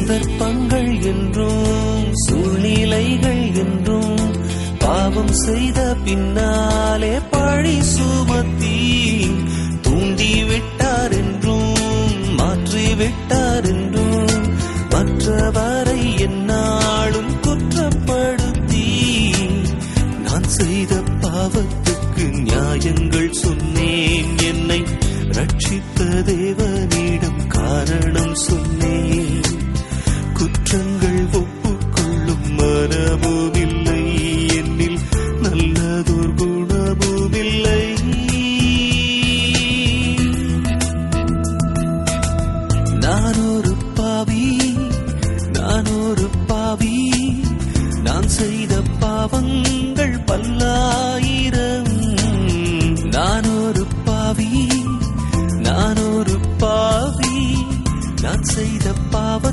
சந்தர்ப்பங்கள் என்றும் சூழ்நிலைகள் என்றும் பாவம் செய்த பின்னாலே பழி சுமத்தி தூண்டிவிட்டார் என்றும் மாற்றிவிட்டார் என்றும் மற்றவரை எந்நாளும் குற்றப்படுத்தி நான் செய்த பாவத்துக்கு நியாயங்கள் சொன்னேன். என்னை ரட்சித்த தேவனிடம் காரணம் சொன்னேன். குற்றங்கள் ஒப்புக்கொள்ளும் மனமும் இல்லை, என்னில் நல்லதோர் குணமும் இல்லை. நான் ஒரு பாவி, நான் செய்த பாவங்கள் பல்லாயிரம். நான் ஒரு பாவி, நான் செய்த பாவ